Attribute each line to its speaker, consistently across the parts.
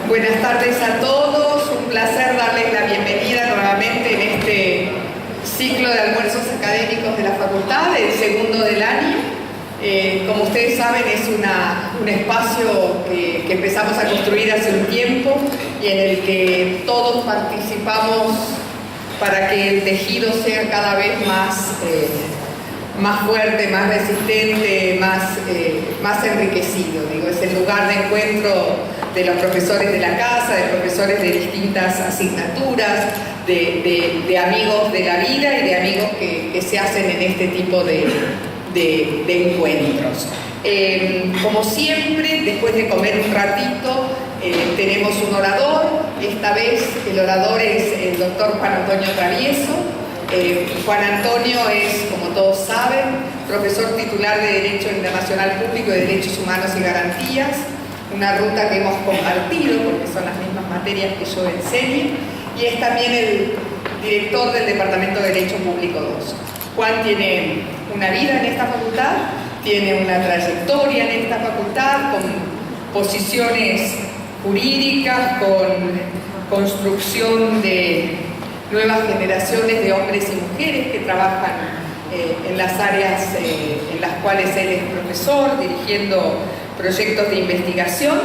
Speaker 1: Buenas tardes a todos, un placer darles la bienvenida nuevamente en este ciclo de almuerzos académicos de la facultad, el segundo del año. Como ustedes saben, es un espacio que empezamos a construir hace un tiempo y en el que todos participamos para que el tejido sea cada vez más fuerte, más resistente, más enriquecido. Es el lugar de encuentro de los profesores de la casa, de profesores de distintas asignaturas, de amigos de la vida y de amigos que se hacen en este tipo de encuentros. Como siempre, después de comer un ratito, tenemos un orador. Esta vez el orador es el doctor Juan Antonio Travieso. Juan Antonio es, como todos saben, profesor titular de Derecho Internacional Público y Derechos Humanos y Garantías, una ruta que hemos compartido porque son las mismas materias que yo enseño, y es también el director del Departamento de Derecho Público 2. Juan tiene una vida en esta facultad, tiene una trayectoria en esta facultad con posiciones jurídicas, con construcción de nuevas generaciones de hombres y mujeres que trabajan en las áreas en las cuales él es profesor, dirigiendo proyectos de investigación,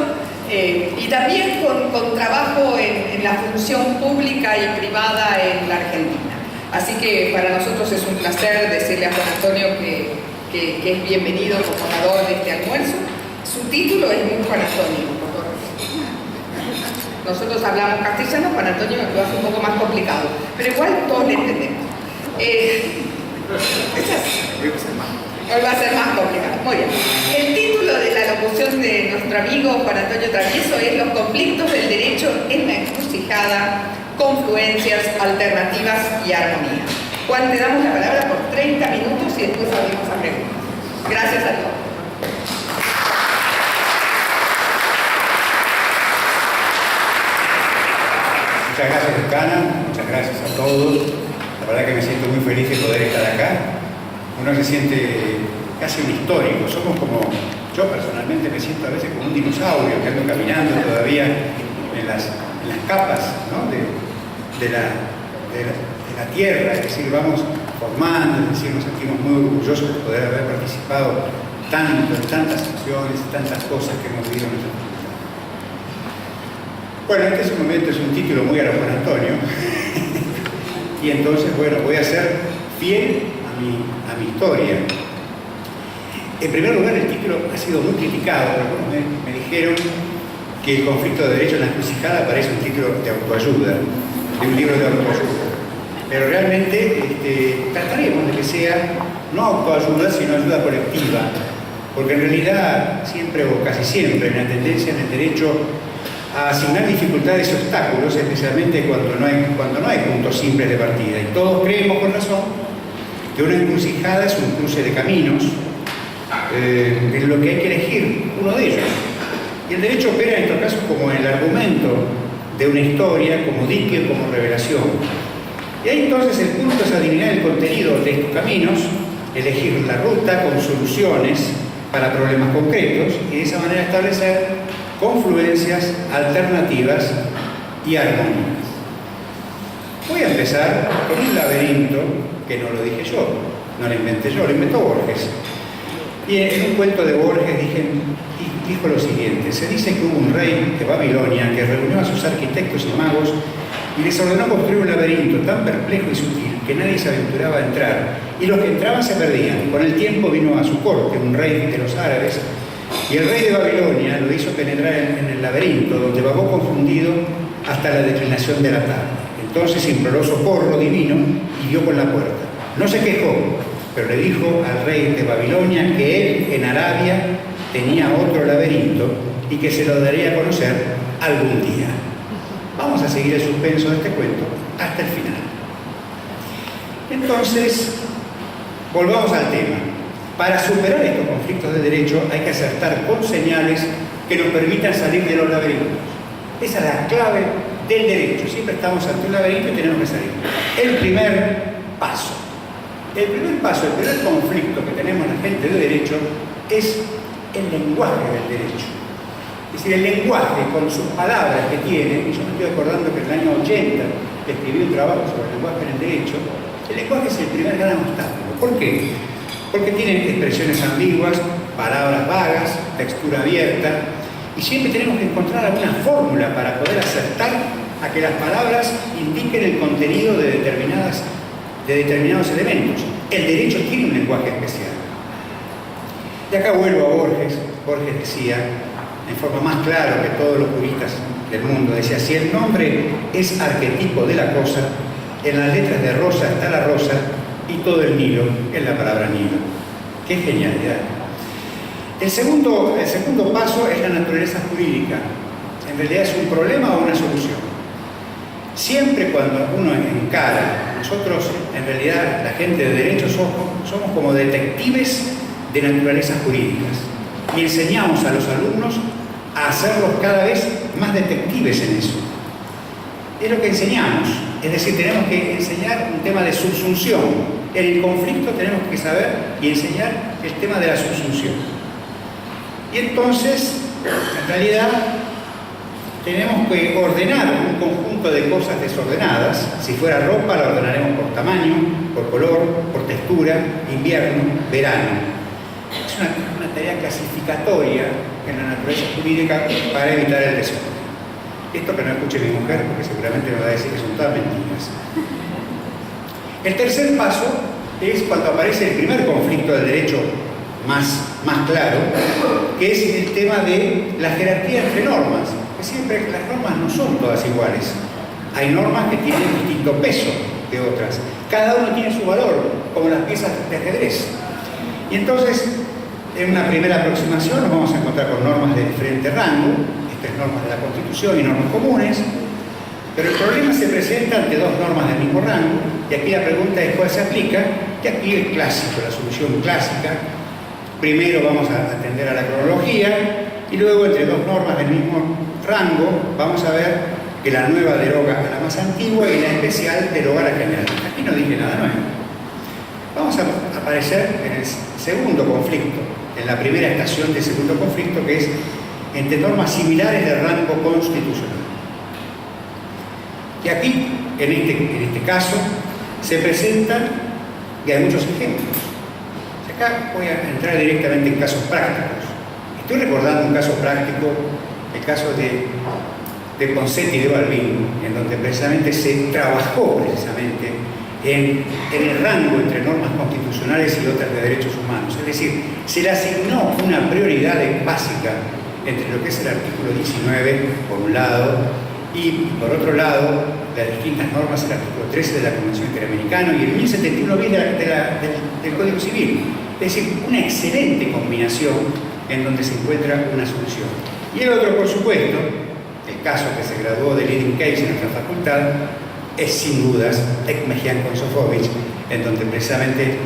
Speaker 1: y también con trabajo en la función pública y privada en la Argentina. Así que para nosotros es un placer decirle a Juan Antonio que es bienvenido como orador de este almuerzo. Su título es muy Juan Antonio. Nosotros hablamos castellano, Juan Antonio lo hace un poco más complicado, pero igual todos le entendemos. Hoy va a ser más complicado. Muy bien. El título de la locución de nuestro amigo Juan Antonio Travieso es Los conflictos del derecho en la encrucijada, confluencias, alternativas y armonía. Juan, te damos la palabra por 30 minutos y después abrimos a preguntas. Gracias a todos.
Speaker 2: Muchas gracias, decana, muchas gracias a todos. La verdad que me siento muy feliz de poder estar acá. Uno se siente casi un histórico. Somos como, yo personalmente me siento a veces como un dinosaurio que ando caminando todavía en las capas, ¿no? de la tierra. Es decir, vamos formando, es decir, nos sentimos muy orgullosos de poder haber participado tanto en tantas acciones, tantas cosas que hemos vivido en nuestra vida. Bueno, este momento es un título muy a lo Juan Antonio y entonces, bueno, voy a ser fiel a mi historia. En primer lugar, el título ha sido muy criticado. Me dijeron que el conflicto de derecho en la encrucijada parece un título de autoayuda, de un libro de autoayuda. Pero realmente trataremos de que sea no autoayuda, sino ayuda colectiva, porque en realidad siempre o casi siempre hay una tendencia en el derecho a asignar dificultades y obstáculos, especialmente cuando no hay puntos simples de partida. Y todos creemos con razón que una encrucijada es un cruce de caminos en lo que hay que elegir uno de ellos. Y el derecho opera en estos casos como el argumento de una historia, como dique, como revelación. Y ahí entonces el punto es adivinar el contenido de estos caminos, elegir la ruta con soluciones para problemas concretos y de esa manera establecer confluencias, alternativas y armonías. Voy a empezar con un laberinto que no lo dije yo, no lo inventé yo, lo inventó Borges. Y en un cuento de Borges dijo lo siguiente: se dice que hubo un rey de Babilonia que reunió a sus arquitectos y magos y les ordenó construir un laberinto tan perplejo y sutil que nadie se aventuraba a entrar, y los que entraban se perdían. Con el tiempo vino a su corte un rey de los árabes, y el rey de Babilonia lo hizo penetrar en el laberinto, donde vagó confundido hasta la declinación de la tarde. Entonces imploró socorro divino y dio con la puerta. No se quejó, pero le dijo al rey de Babilonia que él en Arabia tenía otro laberinto y que se lo daría a conocer algún día. Vamos a seguir el suspenso de este cuento hasta el final. Entonces, volvamos al tema. Para superar estos conflictos de derecho hay que acertar con señales que nos permitan salir de los laberintos. Esa es la clave del derecho. Siempre estamos ante un laberinto y tenemos que salir. El primer paso, el primer conflicto que tenemos la gente de derecho es el lenguaje del derecho. Es decir, el lenguaje con sus palabras que tiene, y yo me estoy acordando que en el año 80 escribí un trabajo sobre el lenguaje en el derecho, el lenguaje es el primer gran obstáculo. ¿Por qué? Porque tiene expresiones ambiguas, palabras vagas, textura abierta, y siempre tenemos que encontrar alguna fórmula para poder acertar a que las palabras indiquen el contenido de determinados elementos. El derecho tiene un lenguaje especial. Y acá vuelvo a Borges. Borges decía, en forma más clara que todos los juristas del mundo, decía, si el nombre es arquetipo de la cosa, en las letras de rosa está la rosa y todo el Nilo es la palabra Nilo. ¡Qué genialidad! El segundo paso es la naturaleza jurídica. En realidad es un problema o una solución. Siempre cuando uno encara, nosotros en realidad la gente de derecho somos como detectives de naturalezas jurídicas y enseñamos a los alumnos a hacerlos cada vez más detectives en eso. Es lo que enseñamos, es decir, tenemos que enseñar un tema de subsunción. En el conflicto tenemos que saber y enseñar el tema de la subsunción. Y entonces, en realidad, tenemos que ordenar un conjunto de cosas desordenadas. Si fuera ropa, la ordenaremos por tamaño, por color, por textura, invierno, verano. Es una tarea clasificatoria en la naturaleza jurídica para evitar el desorden. Esto que no escuche mi mujer, porque seguramente me va a decir que son todas mentiras. El tercer paso es cuando aparece el primer conflicto del derecho más claro, que es el tema de la jerarquía entre normas. Que siempre las normas no son todas iguales. Hay normas que tienen distinto peso de otras. Cada uno tiene su valor, como las piezas de ajedrez. Y entonces, en una primera aproximación nos vamos a encontrar con normas de diferente rango, estas normas de la Constitución y normas comunes, pero el problema se presenta ante dos normas del mismo rango, y aquí la pregunta es cuál se aplica, y aquí el clásico, la solución clásica. Primero vamos a atender a la cronología, y luego entre dos normas del mismo rango vamos a ver que la nueva deroga a la más antigua y la especial deroga a la general. Aquí no dije nada nuevo. Vamos a aparecer en el segundo conflicto, en la primera estación del segundo conflicto, que es entre normas similares de rango constitucional. Y aquí, en este caso, se presentan, y hay muchos ejemplos. Acá voy a entrar directamente en casos prácticos. Estoy recordando un caso práctico, el caso de Ponseti y de Balbín, en donde precisamente se trabajó en el rango entre normas constitucionales y otras de derechos humanos. Es decir, se le asignó una prioridad básica entre lo que es el artículo 19, por un lado, y por otro lado, las distintas normas del artículo 13 de la Convención Interamericana y el 1071 bis del Código Civil. Es decir, una excelente combinación en donde se encuentra una solución. Y el otro, por supuesto, el caso que se graduó de leading case en nuestra facultad, es sin dudas Ekmejian con Sofovich, en donde precisamente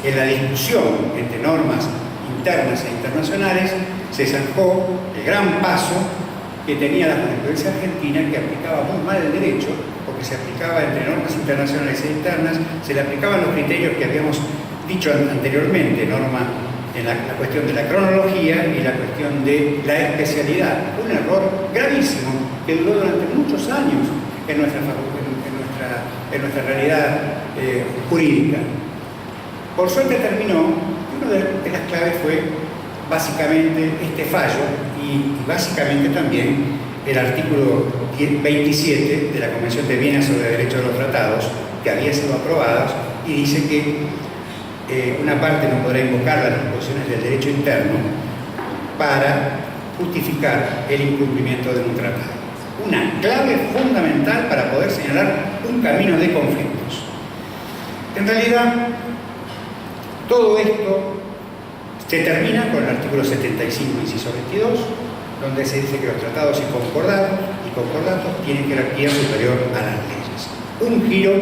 Speaker 2: en la discusión entre normas internas e internacionales se zanjó el gran paso que tenía la jurisprudencia argentina, que aplicaba muy mal el derecho, porque se aplicaba entre normas internacionales e internas, se le aplicaban los criterios que habíamos dicho anteriormente, en la cuestión de la cronología y la cuestión de la especialidad. Un error gravísimo que duró durante muchos años en nuestra realidad jurídica. Por suerte terminó, y una de las claves fue básicamente este fallo y básicamente también el artículo 27 de la Convención de Viena sobre el Derecho de los Tratados, que había sido aprobado y dice que una parte no podrá invocar las disposiciones del derecho interno para justificar el incumplimiento de un tratado. Una clave fundamental para poder señalar un camino de conflictos. En realidad, todo esto se termina con el artículo 75, inciso 22, donde se dice que los tratados y concordatos tienen jerarquía superior a las leyes. Un giro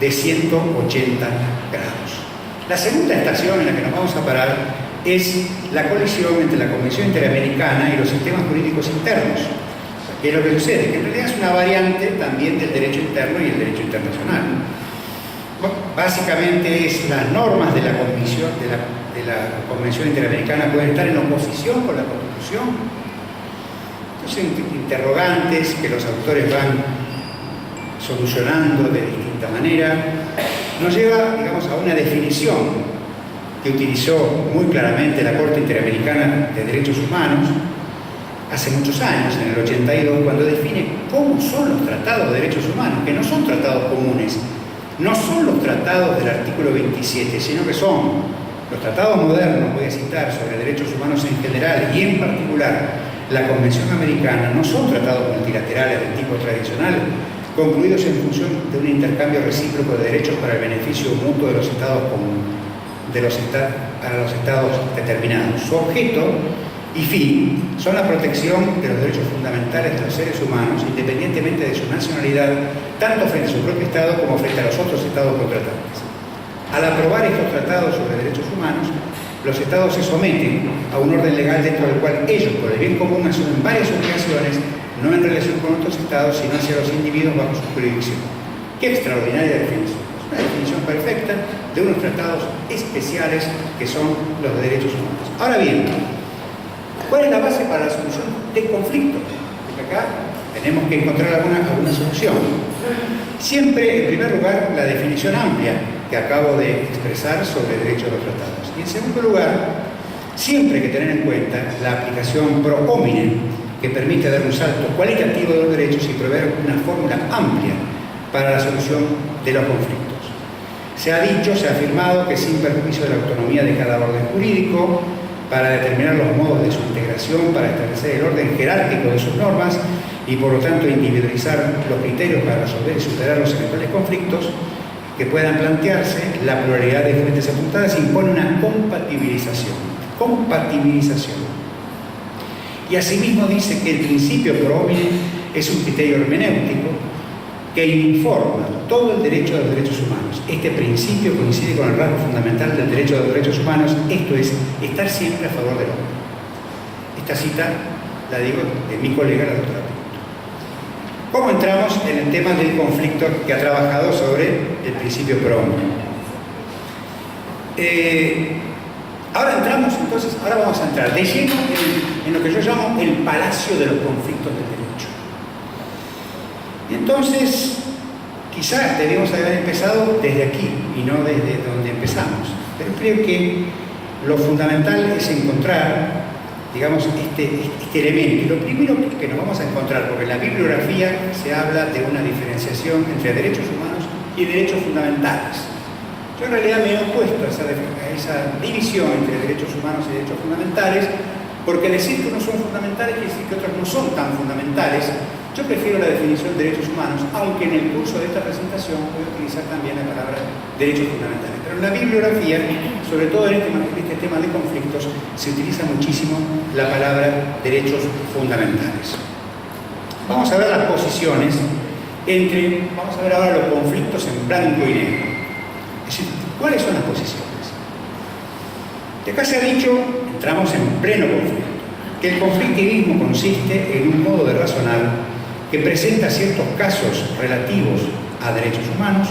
Speaker 2: de 180 grados. La segunda estación en la que nos vamos a parar es la colisión entre la Convención Interamericana y los sistemas jurídicos internos. ¿Qué es lo que sucede? Que en realidad es una variante también del derecho interno y el derecho internacional. Bueno, básicamente es las normas de la Convención Interamericana pueden estar en oposición con la Constitución. son interrogantes que los autores van solucionando de distinta manera, nos lleva, digamos, a una definición que utilizó muy claramente la Corte Interamericana de Derechos Humanos hace muchos años, en el 82, cuando define cómo son los tratados de derechos humanos, que no son tratados comunes, no son los tratados del artículo 27, sino que son los tratados modernos, voy a citar, sobre derechos humanos en general y en particular la Convención Americana, no son tratados multilaterales del tipo tradicional, concluidos en función de un intercambio recíproco de derechos para el beneficio mutuo de los estados comunes, para los estados determinados. Su objeto y fin son la protección de los derechos fundamentales de los seres humanos, independientemente de su nacionalidad, tanto frente a su propio Estado como frente a los otros Estados contratantes. Al aprobar estos tratados sobre derechos humanos, los Estados se someten a un orden legal dentro del cual ellos, por el bien común, asumen varias obligaciones, no en relación con otros Estados, sino hacia los individuos bajo su jurisdicción. ¡Qué extraordinaria definición! Es una definición perfecta de unos tratados especiales que son los de derechos humanos. Ahora bien, ¿cuál es la base para la solución de conflictos? Porque acá tenemos que encontrar alguna solución. Siempre, en primer lugar, la definición amplia que acabo de expresar sobre el derecho de los tratados. Y en segundo lugar, siempre hay que tener en cuenta la aplicación pro homine, que permite dar un salto cualitativo de los derechos y proveer una fórmula amplia para la solución de los conflictos. Se ha dicho, se ha afirmado que sin perjuicio de la autonomía de cada orden jurídico, para determinar los modos de su integración, para establecer el orden jerárquico de sus normas y por lo tanto individualizar los criterios para resolver y superar los eventuales conflictos que puedan plantearse, la pluralidad de fuentes apuntadas impone una compatibilización. Y asimismo dice que el principio pro homine es un criterio hermenéutico que informa todo el derecho de los derechos humanos. Este principio coincide con el rasgo fundamental del derecho de los derechos humanos, esto es, estar siempre a favor del hombre. Esta cita la digo de mi colega, la doctora Pinto. ¿Cómo entramos en el tema del conflicto que ha trabajado sobre el principio pro homine? Ahora vamos a entrar de lleno en lo que yo llamo el palacio de los conflictos del derecho. Y entonces, quizás debemos haber empezado desde aquí y no desde donde empezamos. Pero creo que lo fundamental es encontrar, digamos, este elemento. Y lo primero que nos vamos a encontrar, porque en la bibliografía se habla de una diferenciación entre derechos humanos y derechos fundamentales. Yo en realidad me he opuesto a esa división entre derechos humanos y derechos fundamentales, porque decir que unos son fundamentales quiere decir que otros no son tan fundamentales. Yo prefiero la definición de derechos humanos, aunque en el curso de esta presentación voy a utilizar también la palabra derechos fundamentales. Pero en la bibliografía, sobre todo en este tema de conflictos, se utiliza muchísimo la palabra derechos fundamentales. Vamos a ver las posiciones vamos a ver ahora los conflictos en blanco y negro. Es decir, ¿cuáles son las posiciones? De acá se ha dicho, entramos en pleno conflicto, que el conflictivismo consiste en un modo de razonar que presenta ciertos casos relativos a derechos humanos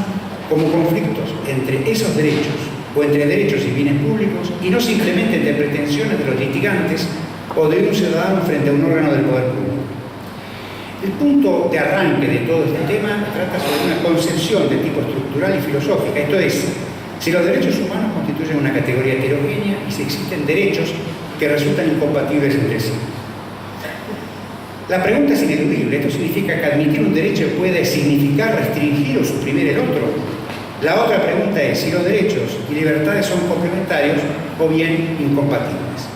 Speaker 2: como conflictos entre esos derechos o entre derechos y bienes públicos y no simplemente entre pretensiones de los litigantes o de un ciudadano frente a un órgano del poder público. El punto de arranque de todo este tema trata sobre una concepción de tipo estructural y filosófica, esto es, si los derechos humanos constituyen una categoría heterogénea y si existen derechos que resultan incompatibles entre sí. La pregunta es ineludible. Esto significa que admitir un derecho puede significar restringir o suprimir el otro. La otra pregunta es si los derechos y libertades son complementarios o bien incompatibles.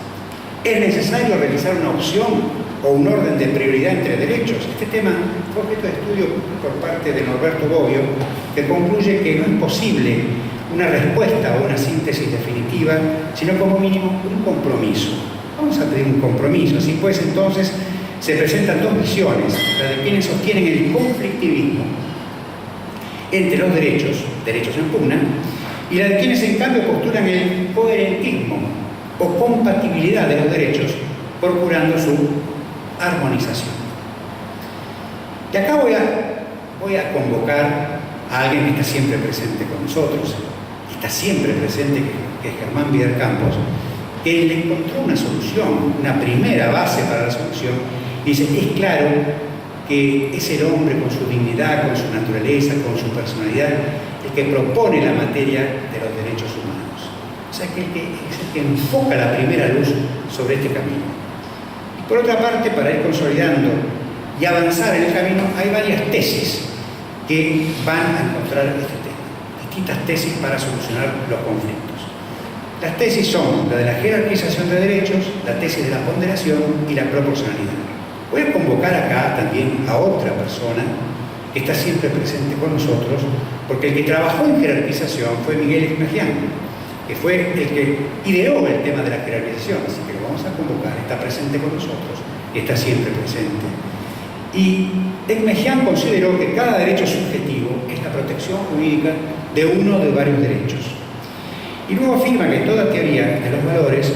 Speaker 2: ¿Es necesario realizar una opción o un orden de prioridad entre derechos? Este tema fue objeto de estudio por parte de Norberto Bobbio, que concluye que no es posible una respuesta o una síntesis definitiva, sino como mínimo un compromiso. Vamos a pedir un compromiso. Así pues, entonces, se presentan dos visiones, la de quienes sostienen el conflictivismo entre los derechos en pugna, y la de quienes en cambio postulan el coherentismo o compatibilidad de los derechos, procurando su armonización. Y acá voy a convocar a alguien que está siempre presente con nosotros, está siempre presente, que es Germán Vidal Campos, que le encontró una solución, una primera base para la solución, Dice, es claro que es el hombre con su dignidad, con su naturaleza, con su personalidad, el que propone la materia de los derechos humanos. O sea, que es el que enfoca la primera luz sobre este camino. Y por otra parte, para ir consolidando y avanzar en el camino, hay varias tesis que van a encontrar este tema. Distintas tesis para solucionar los conflictos. Las tesis son la de la jerarquización de derechos, la tesis de la ponderación y la proporcionalidad. Voy a convocar acá también a otra persona que está siempre presente con nosotros, porque el que trabajó en jerarquización fue Miguel Egmegián, que fue el que ideó el tema de la jerarquización, así que lo vamos a convocar, está presente con nosotros, está siempre presente. Y Egmegián consideró que cada derecho subjetivo es la protección jurídica de uno de varios derechos. Y luego afirma que toda teoría de los valores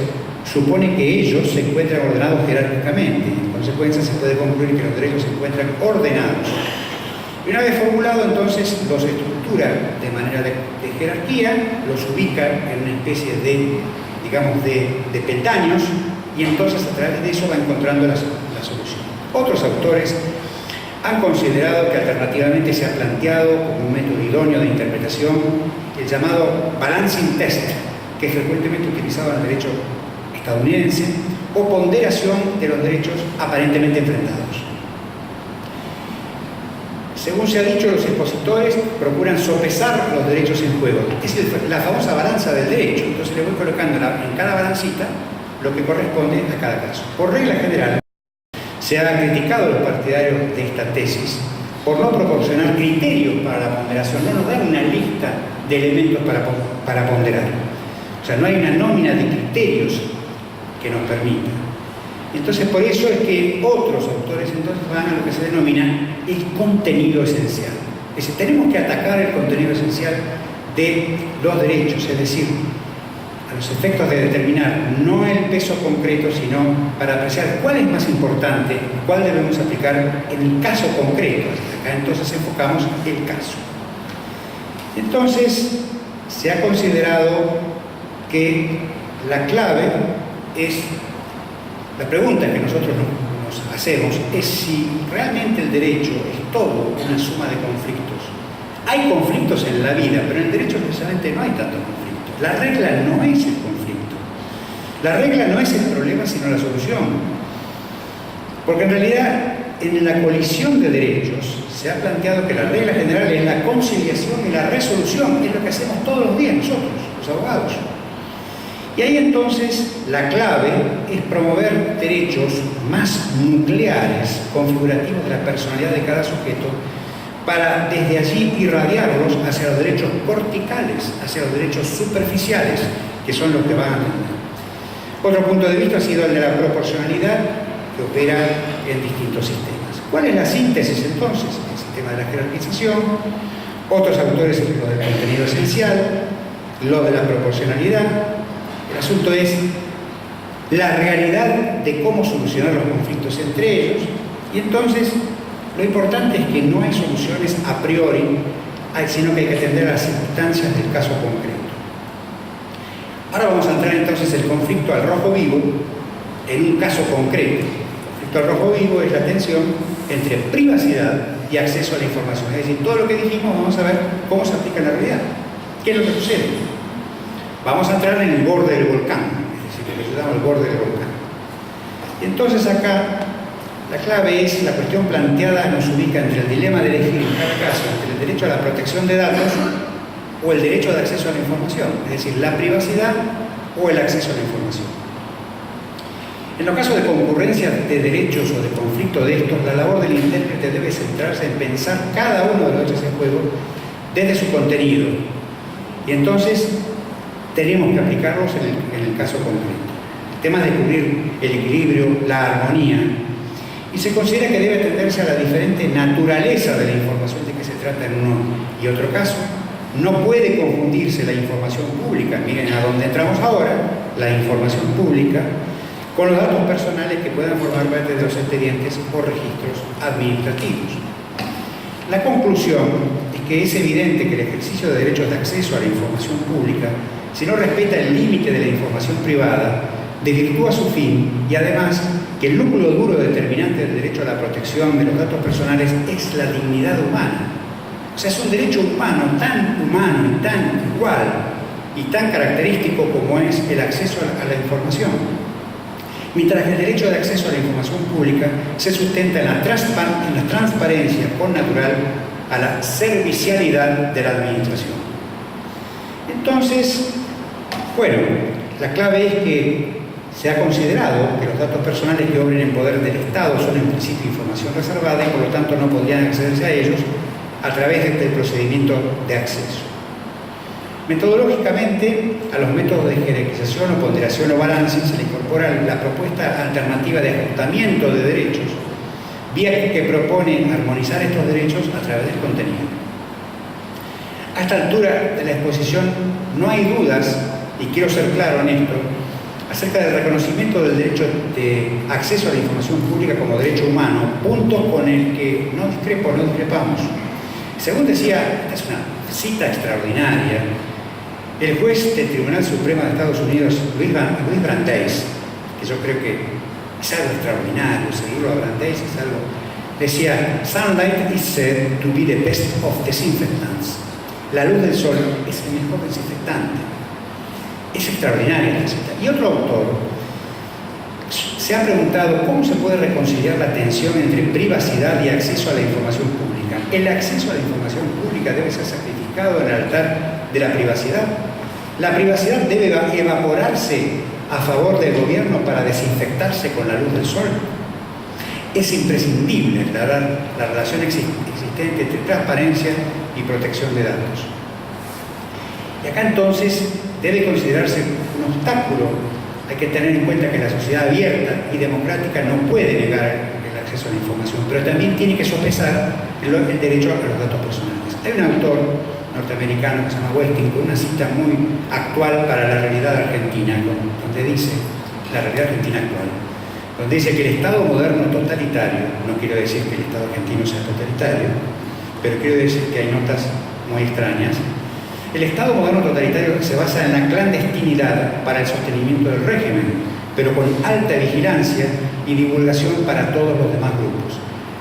Speaker 2: supone que ellos se encuentran ordenados jerárquicamente. En consecuencia, se puede concluir que los derechos se encuentran ordenados. Y una vez formulado, entonces, los estructura de manera de jerarquía, los ubica en una especie de, digamos, de peldaños, y entonces a través de eso va encontrando la solución. Otros autores han considerado que alternativamente se ha planteado como un método idóneo de interpretación el llamado balancing test, que es frecuentemente utilizado en el derecho estadounidense, o ponderación de los derechos aparentemente enfrentados. Según se ha dicho, los expositores procuran sopesar los derechos en juego. Es la famosa balanza del derecho. Entonces le voy colocando en cada balancita lo que corresponde a cada caso. Por regla general, se ha criticado a los partidarios de esta tesis por no proporcionar criterios para la ponderación, no nos dan una lista de elementos para ponderar. O sea, no hay una nómina de criterios que nos permita. Entonces, por eso es que otros autores entonces van a lo que se denomina el contenido esencial. Es decir, tenemos que atacar el contenido esencial de los derechos, es decir, a los efectos de determinar no el peso concreto, sino para apreciar cuál es más importante, cuál debemos aplicar en el caso concreto. Acá entonces enfocamos el caso. Entonces, se ha considerado que la clave es, la pregunta que nosotros nos hacemos es si realmente el derecho es todo una suma de conflictos. Hay conflictos en la vida, pero en el derecho precisamente no hay tanto conflicto. La regla no es el conflicto. La regla no es el problema, sino la solución. Porque en realidad, en la colisión de derechos, se ha planteado que la regla general es la conciliación y la resolución, que es lo que hacemos todos los días nosotros, los abogados. Y ahí entonces la clave es promover derechos más nucleares, configurativos de la personalidad de cada sujeto, para desde allí irradiarlos hacia los derechos corticales, hacia los derechos superficiales, que son los que van a atender. Otro punto de vista ha sido el de la proporcionalidad, que opera en distintos sistemas. ¿Cuál es la síntesis entonces? El sistema de la jerarquización, otros autores lo del contenido esencial, lo de la proporcionalidad. El asunto es la realidad de cómo solucionar los conflictos entre ellos, y entonces lo importante es que no hay soluciones a priori, sino que hay que atender a las circunstancias del caso concreto. Ahora vamos a entrar entonces el conflicto al rojo vivo en un caso concreto. El conflicto al rojo vivo es la tensión entre privacidad y acceso a la información. Es decir, todo lo que dijimos vamos a ver cómo se aplica en la realidad. ¿Qué es lo que sucede? Vamos a entrar en el borde del volcán, es decir, lo que se llama el borde del volcán. Y entonces acá la clave es la cuestión planteada, nos ubica entre el dilema de elegir en cada caso entre el derecho a la protección de datos o el derecho de acceso a la información, es decir, la privacidad o el acceso a la información. En los casos de concurrencia de derechos o de conflicto de estos, la labor del intérprete debe centrarse en pensar cada uno de los hechos en juego desde su contenido. Y entonces tenemos que aplicarlos en el caso concreto. El tema es descubrir el equilibrio, la armonía, y se considera que debe atenderse a la diferente naturaleza de la información de que se trata en uno y otro caso. No puede confundirse la información pública, miren a dónde entramos ahora, la información pública, con los datos personales que puedan formar parte de los expedientes o registros administrativos. La conclusión es que es evidente que el ejercicio de derechos de acceso a la información pública, si no respeta el límite de la información privada, desvirtúa su fin y además que el núcleo duro determinante del derecho a la protección de los datos personales es la dignidad humana. O sea, es un derecho humano y tan igual y tan característico como es el acceso a la información. Mientras que el derecho de acceso a la información pública se sustenta en la transparencia connatural a la servicialidad de la administración. Entonces, bueno, la clave es que se ha considerado que los datos personales que obren en poder del Estado son en principio información reservada y por lo tanto no podrían accederse a ellos a través de este procedimiento de acceso. Metodológicamente, a los métodos de jerarquización o ponderación o balance se le incorpora la propuesta alternativa de ajustamiento de derechos, vía que propone armonizar estos derechos a través del contenido. A esta altura de la exposición no hay dudas, y quiero ser claro en esto, acerca del reconocimiento del derecho de acceso a la información pública como derecho humano, punto con el que no discrepamos. Según decía, esta es una cita extraordinaria, el juez del Tribunal Supremo de Estados Unidos, Luis Brandeis, que yo creo que es algo extraordinario, seguirlo a Brandeis es algo, decía, "Sunlight is said to be the best of disinfectants". La luz del sol es el mejor desinfectante. Es extraordinaria esta cita. Y otro autor se ha preguntado cómo se puede reconciliar la tensión entre privacidad y acceso a la información pública. El acceso a la información pública debe ser sacrificado en el altar de la privacidad. La privacidad debe evaporarse a favor del gobierno para desinfectarse con la luz del sol. Es imprescindible la relación existente entre transparencia y protección de datos. Y acá entonces debe considerarse un obstáculo. Hay que tener en cuenta que la sociedad abierta y democrática no puede negar el acceso a la información, pero también tiene que sopesar el derecho a los datos personales. Hay un autor norteamericano que se llama Westing con una cita muy actual para la realidad argentina, donde dice, la realidad argentina actual, donde dice que el Estado moderno totalitario, no quiero decir que el Estado argentino sea totalitario, pero quiero decir que hay notas muy extrañas. El Estado moderno totalitario se basa en la clandestinidad para el sostenimiento del régimen, pero con alta vigilancia y divulgación para todos los demás grupos.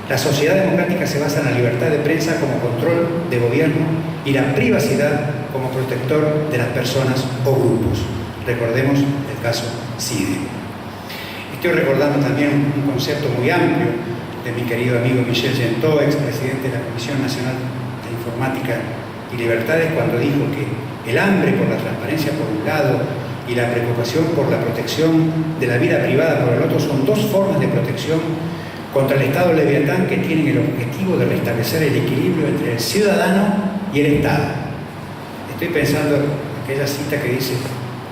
Speaker 2: La sociedad democrática se basa en la libertad de prensa como control de gobierno y la privacidad como protector de las personas o grupos. Recordemos el caso CIDE. Estoy recordando también un concepto muy amplio de mi querido amigo Michel Gentó, expresidente de la Comisión Nacional de Informática y Libertades, cuando dijo que el hambre por la transparencia por un lado y la preocupación por la protección de la vida privada por el otro son dos formas de protección contra el Estado leviatán que tienen el objetivo de restablecer el equilibrio entre el ciudadano y el Estado. Estoy pensando en aquella cita que dice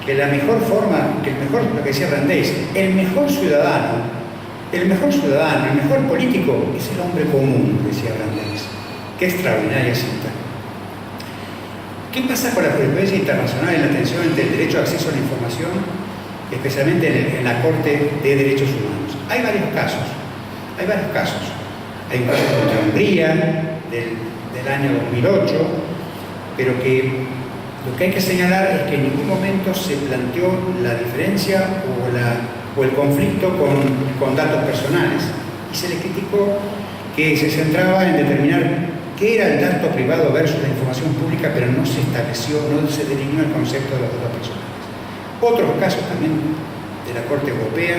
Speaker 2: que la mejor forma, lo que decía Brandeis, el mejor ciudadano, el mejor político es el hombre común, decía Brandeis. Qué extraordinaria cita. ¿Qué pasa con la jurisprudencia internacional en la tensión entre el derecho a acceso a la información, especialmente en la Corte de Derechos Humanos? Hay varios casos. Hay un caso contra Hungría del año 2008, pero que lo que hay que señalar es que en ningún momento se planteó la diferencia o el conflicto con datos personales. Y se le criticó que se centraba en determinar qué era el dato privado versus la información pública, pero no se estableció, no se delineó el concepto de los datos personales. Otros casos también de la Corte Europea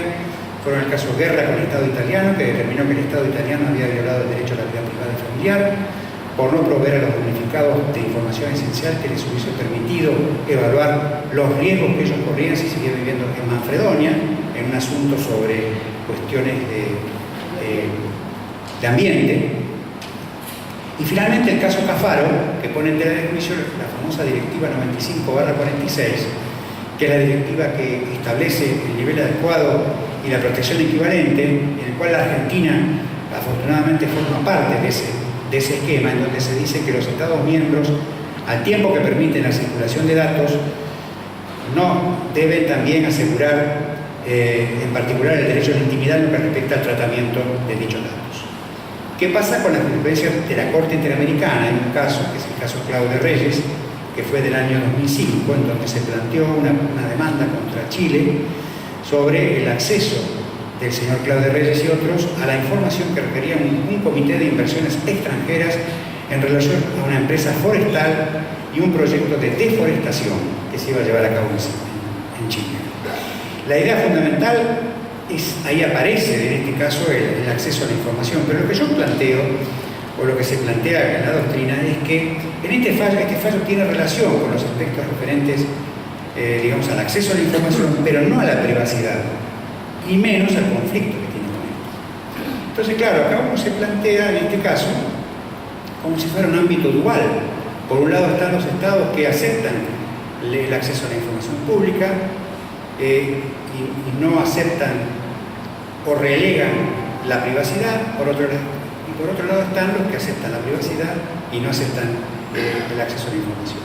Speaker 2: fueron el caso Guerra con el Estado italiano, que determinó que el Estado italiano había violado el derecho a la vida privada y familiar por no proveer a los damnificados de información esencial que les hubiese permitido evaluar los riesgos que ellos corrían si seguían viviendo en Manfredonia, en un asunto sobre cuestiones de ambiente. Y finalmente el caso Cafaro, que pone en tela de juicio la famosa Directiva 95/46, que es la directiva que establece el nivel adecuado y la protección equivalente, en el cual la Argentina afortunadamente forma parte de ese esquema, en donde se dice que los Estados miembros, al tiempo que permiten la circulación de datos, no deben también asegurar en particular el derecho a la intimidad en lo que respecta al tratamiento de dichos datos. ¿Qué pasa con la jurisprudencia de la Corte Interamericana? Hay un caso, que es el caso Claude Reyes, que fue del año 2005, en donde se planteó una demanda contra Chile sobre el acceso del señor Claudio Reyes y otros a la información que requería un comité de inversiones extranjeras en relación a una empresa forestal y un proyecto de deforestación que se iba a llevar a cabo en Chile. La idea fundamental ahí aparece en este caso el acceso a la información, pero lo que yo planteo, o lo que se plantea en la doctrina, es que en este fallo tiene relación con los aspectos referentes, digamos, al acceso a la información, pero no a la privacidad, y menos al conflicto que tiene con esto. Entonces, claro, acá uno se plantea, en este caso, como si fuera un ámbito dual. Por un lado están los estados que aceptan el acceso a la información pública y no aceptan o relegan la privacidad, por otro lado están los que aceptan la privacidad y no aceptan el acceso a la información.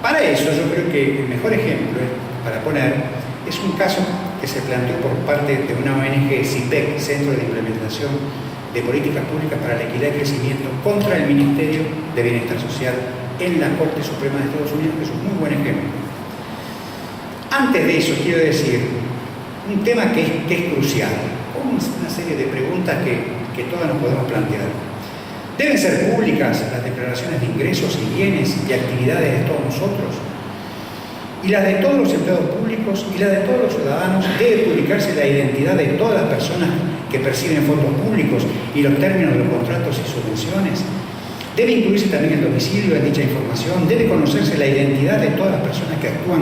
Speaker 2: Para eso yo creo que el mejor ejemplo para poner es un caso que se planteó por parte de una ONG, CIPEC, Centro de Implementación de Políticas Públicas para la Equidad y Crecimiento, contra el Ministerio de Bienestar Social en la Corte Suprema de Estados Unidos, que es un muy buen ejemplo. Antes de eso, quiero decir un tema que es crucial, una serie de preguntas que todas nos podemos plantear. ¿Deben ser públicas las declaraciones de ingresos y bienes y actividades de todos nosotros? Y las de todos los empleados públicos y las de todos los ciudadanos. ¿Debe publicarse la identidad de todas las personas que perciben fondos públicos y los términos de los contratos y subvenciones? ¿Debe incluirse también el domicilio en dicha información? ¿Debe conocerse la identidad de todas las personas que actúan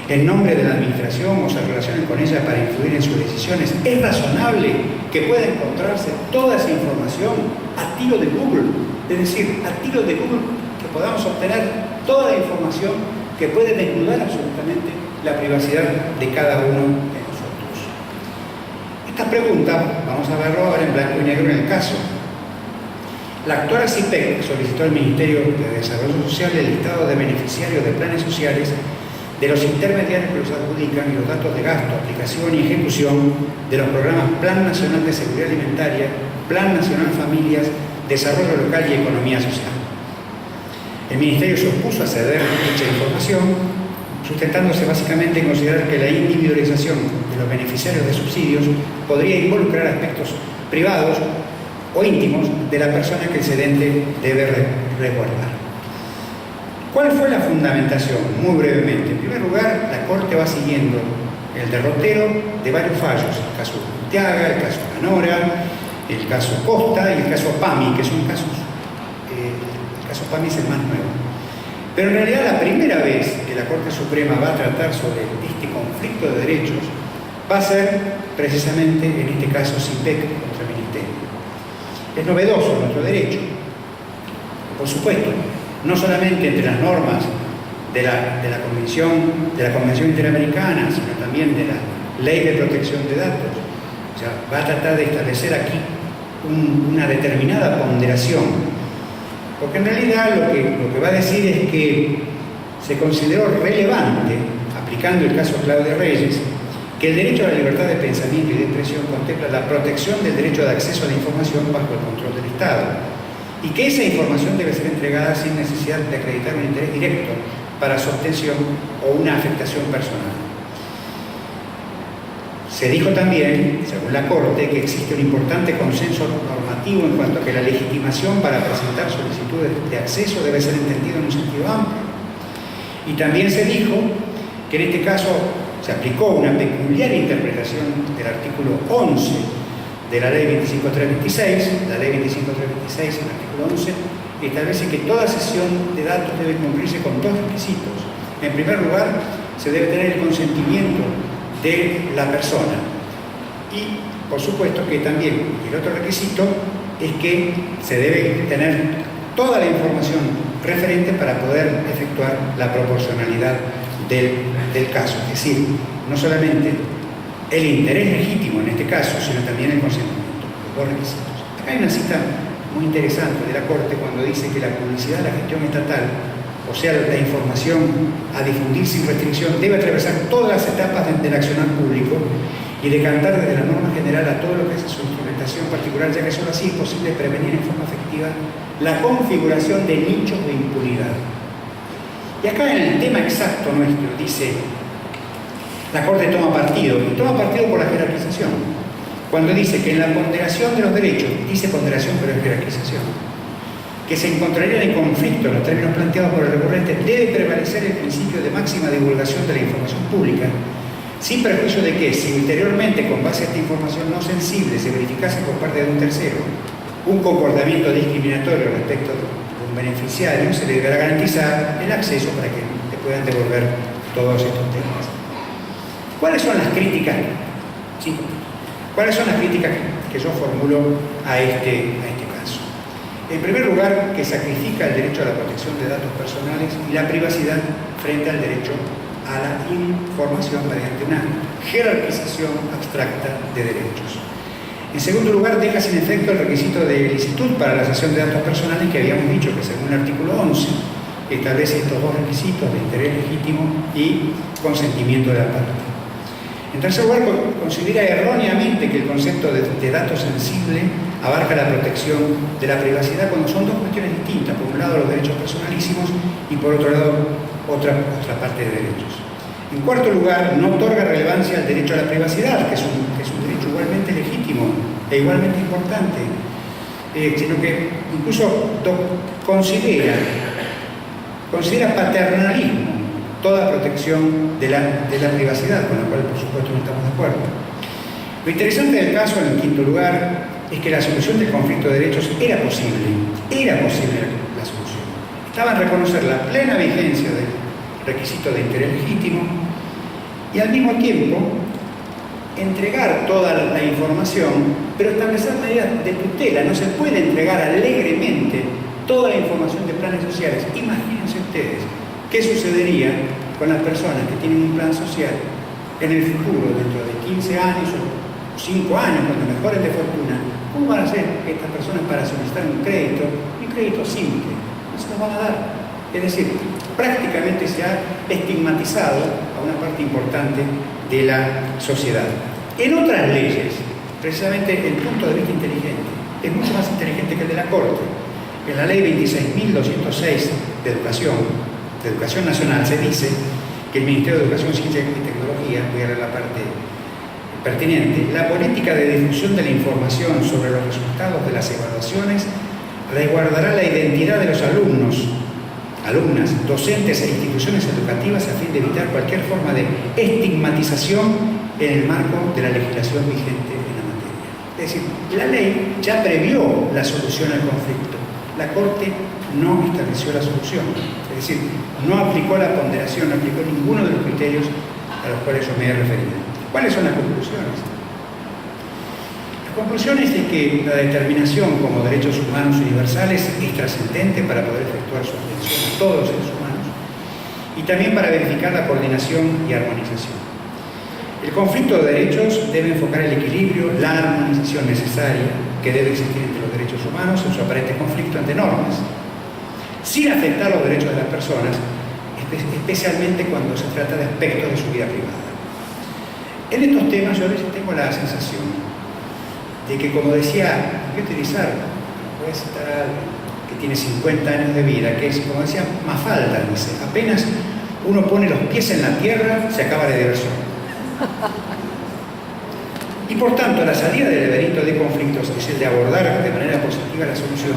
Speaker 2: en nombre de la administración o se relacionan con ella para influir en sus decisiones? ¿Es razonable que pueda encontrarse toda esa información a tiro de Google? Es decir, a tiro de Google, que podamos obtener toda la información que puede desnudar absolutamente la privacidad de cada uno de nosotros. Esta pregunta, vamos a verlo ahora en blanco y negro en el caso. La actual CIPEC solicitó al Ministerio de Desarrollo Social el listado de beneficiarios de planes sociales, de los intermediarios que los adjudican y los datos de gasto, aplicación y ejecución de los programas Plan Nacional de Seguridad Alimentaria, Plan Nacional Familias, Desarrollo Local y Economía Social. El Ministerio se opuso a ceder dicha información, sustentándose básicamente en considerar que la individualización de los beneficiarios de subsidios podría involucrar aspectos privados o íntimos de la persona que el cedente debe resguardar. ¿Cuál fue la fundamentación? Muy brevemente. En primer lugar, la Corte va siguiendo el derrotero de varios fallos, el caso Urteaga, el caso Canora, el caso Costa y el caso PAMI, que son casos, el caso PAMI es el más nuevo. Pero en realidad la primera vez que la Corte Suprema va a tratar sobre este conflicto de derechos va a ser precisamente en este caso CIPEC contra el Ministerio. Es novedoso nuestro derecho, por supuesto, no solamente entre las normas de la Convención Interamericana, sino también de la Ley de Protección de Datos. O sea, va a tratar de establecer aquí una determinada ponderación, porque en realidad lo que va a decir es que se consideró relevante, aplicando el caso Claudio Reyes, que el derecho a la libertad de pensamiento y de expresión contempla la protección del derecho de acceso a la información bajo el control del Estado, y que esa información debe ser entregada sin necesidad de acreditar un interés directo para su obtención o una afectación personal. Se dijo también, según la Corte, que existe un importante consenso normativo en cuanto a que la legitimación para presentar solicitudes de acceso debe ser entendida en un sentido amplio. Y también se dijo que en este caso se aplicó una peculiar interpretación del artículo 11 de la Ley 25326, la Ley 25326, el artículo 11, establece que toda sesión de datos debe cumplirse con dos requisitos. En primer lugar, se debe tener el consentimiento de la persona y, por supuesto, que también el otro requisito es que se debe tener toda la información referente para poder efectuar la proporcionalidad del caso, es decir, no solamente el interés legítimo en este caso, sino también el consentimiento, los dos requisitos. Acá hay una cita muy interesante de la Corte cuando dice que la publicidad de la gestión estatal, o sea, la información a difundir sin restricción, debe atravesar todas las etapas del accionar público y decantar desde la norma general a todo lo que es su instrumentación particular, ya que solo así es posible prevenir en forma efectiva la configuración de nichos de impunidad. Y acá en el tema exacto nuestro dice La Corte toma partido, y toma partido por la jerarquización. Cuando dice que en la ponderación de los derechos, dice ponderación pero es jerarquización, que se encontrarían en conflicto en los términos planteados por el recurrente, debe prevalecer el principio de máxima divulgación de la información pública, sin perjuicio de que, si ulteriormente, con base a esta información no sensible, se verificase por parte de un tercero un comportamiento discriminatorio respecto de un beneficiario, se le deberá garantizar el acceso para que le puedan devolver todos estos temas. ¿Cuáles son las críticas? Sí. ¿Cuáles son las críticas que yo formulo a este caso? En primer lugar, que sacrifica el derecho a la protección de datos personales y la privacidad frente al derecho a la información mediante una jerarquización abstracta de derechos. En segundo lugar, deja sin efecto el requisito de licitud para la cesión de datos personales que habíamos dicho que según el artículo 11 establece estos dos requisitos de interés legítimo y consentimiento de la parte. En tercer lugar, considera erróneamente que el concepto de dato sensible abarca la protección de la privacidad cuando son dos cuestiones distintas. Por un lado, los derechos personalísimos y por otro lado, otra parte de derechos. En cuarto lugar, no otorga relevancia al derecho a la privacidad, que es un derecho igualmente legítimo e igualmente importante, sino que incluso considera paternalismo toda protección de la privacidad, con la cual por supuesto no estamos de acuerdo. Lo interesante del caso, en quinto lugar, es que la solución del conflicto de derechos era posible la solución. Estaba en reconocer la plena vigencia del requisito de interés legítimo y al mismo tiempo entregar toda la información, pero establecer medidas de tutela. No se puede entregar alegremente toda la información de planes sociales. Imagínense ustedes qué sucedería con las personas que tienen un plan social en el futuro, dentro de 15 años o 5 años, cuando mejoren de fortuna. ¿Cómo van a hacer estas personas para solicitar un crédito simple? No se lo van a dar. Es decir, prácticamente se ha estigmatizado a una parte importante de la sociedad. En otras leyes, precisamente el punto de vista inteligente es mucho más inteligente que el de la Corte. En la ley 26.206 de Educación Nacional se dice que el Ministerio de Educación, Ciencia y Tecnología, voy a leer la parte pertinente, la política de difusión de la información sobre los resultados de las evaluaciones resguardará la identidad de los alumnos, docentes e instituciones educativas a fin de evitar cualquier forma de estigmatización en el marco de la legislación vigente en la materia. Es decir, la ley ya previó la solución al conflicto. La Corte no estableció la solución. Es decir, no aplicó la ponderación, no aplicó ninguno de los criterios a los cuales yo me he referido. ¿Cuáles son las conclusiones? Las conclusiones es que la determinación como derechos humanos universales es trascendente para poder efectuar su atención a todos los seres humanos y también para verificar la coordinación y armonización. El conflicto de derechos debe enfocar el equilibrio, la armonización necesaria que debe existir entre los derechos humanos en su aparente conflicto ante normas, sin afectar los derechos de las personas, especialmente cuando se trata de aspectos de su vida privada. En estos temas yo a veces tengo la sensación de que, como decía, voy a utilizar, voy a citar a alguien que tiene 50 años de vida, que es, como decía Mafalda, dice, apenas uno pone los pies en la tierra, se acaba la diversión. Y por tanto, la salida del laberinto de conflictos es el de abordar de manera positiva la solución,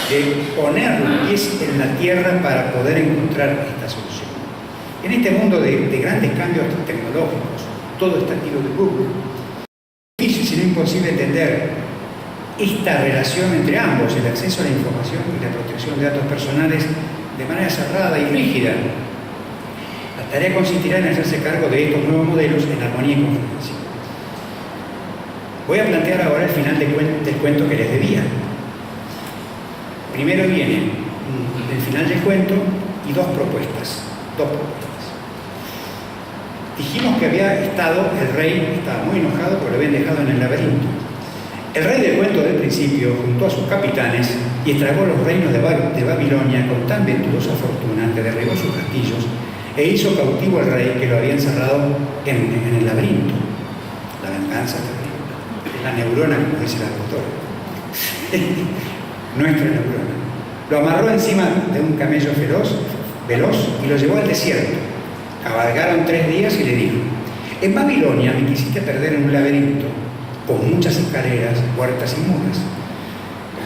Speaker 2: de poner los pies en la tierra para poder encontrar esta solución. En este mundo de grandes cambios tecnológicos, todo está a tiro de Google, es difícil, si no imposible, entender esta relación entre ambos, el acceso a la información y la protección de datos personales de manera cerrada y rígida. La tarea consistirá en hacerse cargo de estos nuevos modelos en armonía y confidencia. Voy a plantear ahora el final del cuento que les debía. Primero viene el final del cuento y dos propuestas. Dijimos que había estado, el rey estaba muy enojado porque lo habían dejado en el laberinto. El rey del cuento del principio juntó a sus capitanes y estragó los reinos de Babilonia con tan venturosa fortuna que derribó sus castillos e hizo cautivo al rey que lo había encerrado en el laberinto. La venganza terrible. La neurona, como dice la doctora. Nuestra neurona. Lo amarró encima de un camello veloz y lo llevó al desierto. Cabalgaron 3 días y le dijo: en Babilonia me quisiste perder en un laberinto, con muchas escaleras, puertas y muros.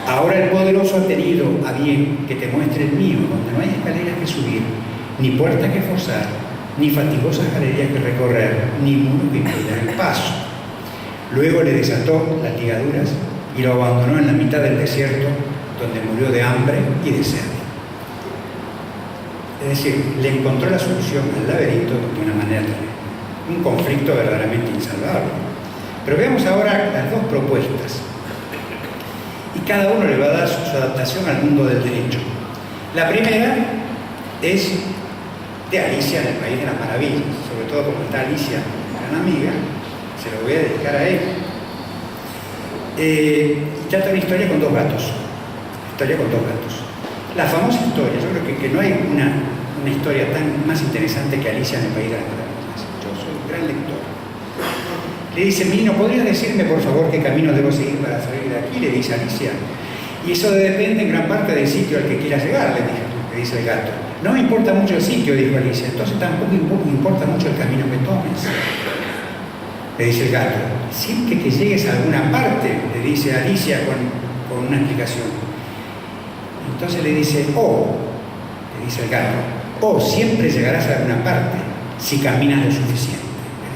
Speaker 2: Ahora el poderoso ha tenido a bien que te muestre el mío, donde no hay escaleras que subir, ni puertas que forzar, ni fatigosas galerías que recorrer, ni muro que impedirá el paso. Luego le desató las ligaduras y lo abandonó en la mitad del desierto, donde murió de hambre y de sed. Es decir, le encontró la solución al laberinto de una manera terrible. Un conflicto verdaderamente insalvable. Pero veamos ahora las dos propuestas. Y cada uno le va a dar su adaptación al mundo del derecho. La primera es de Alicia en el País de las Maravillas. Sobre todo como está Alicia, gran amiga, se lo voy a dedicar a él. Y trata una historia con 2 gatos. La famosa historia, yo creo que no hay una historia más interesante que Alicia en el País de las Maravillas. Yo soy un gran lector. Le dice: Mino, ¿podrías decirme por favor qué camino debo seguir para salir de aquí? Le dice Alicia. Y eso depende en gran parte del sitio al que quieras llegar, le dice el gato. No me importa mucho el sitio, dijo Alicia, entonces tampoco me importa mucho el camino que tomes. Le dice el gato. Siempre que llegues a alguna parte, le dice Alicia con una explicación. Entonces le dice le dice el gato, siempre llegarás a alguna parte si caminas lo suficiente.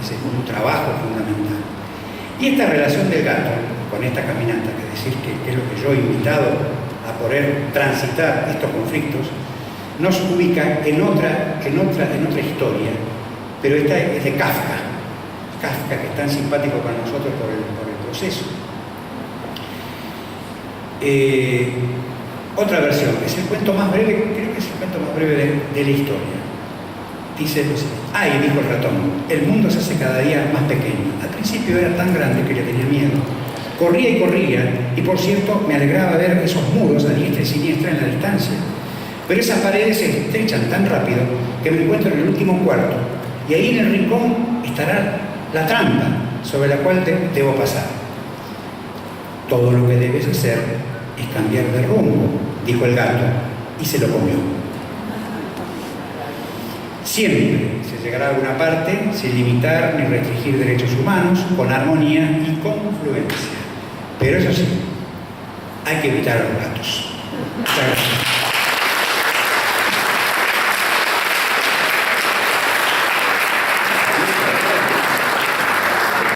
Speaker 2: Es un trabajo fundamental. Y esta relación del gato con esta caminata, que decir que es lo que yo he invitado a poder transitar estos conflictos, nos ubica en otra historia, pero esta es de Kafka, que es tan simpático para nosotros por el proceso. Otra versión, es el cuento más breve, creo que es el cuento más breve de la historia. Dice: ay, dijo el ratón, el mundo se hace cada día más pequeño. Al principio era tan grande que le tenía miedo. Corría y corría, y por cierto me alegraba ver esos muros a diestra y siniestra en la distancia. Pero esas paredes se estrechan tan rápido que me encuentro en el último cuarto, y ahí en el rincón estará la trampa sobre la cual debo pasar. Todo lo que debes hacer es cambiar de rumbo, dijo el gato, y se lo comió. Siempre se llegará a alguna parte sin limitar ni restringir derechos humanos, con armonía y confluencia. Pero eso sí, hay que evitar a los gatos. Muchas gracias.